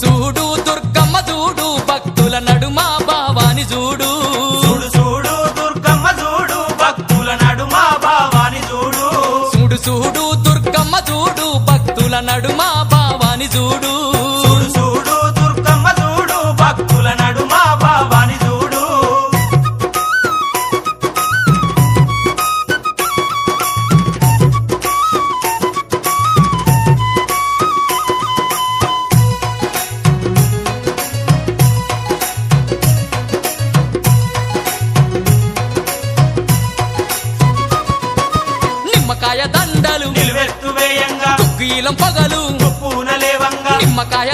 చూడు దుర్గమ్మ చూడు భక్తుల నడుమ భావాని చూడు చూడు చూడు దుర్గమ్మ చూడు భక్తుల నడుమ భావాని చూడు చూడు చూడు దుర్గమ్మ చూడు భక్తుల నడుమ భావాని చూడు చూడు చూడు దుర్గమ్మ చూడు భక్తుల నడుమ భావాని చూడు నిమ్మకాయ దండలు నిలువెత్తు వేయంగా తుక్కీలం పగలు పూన లేవంగా నిమ్మకాయ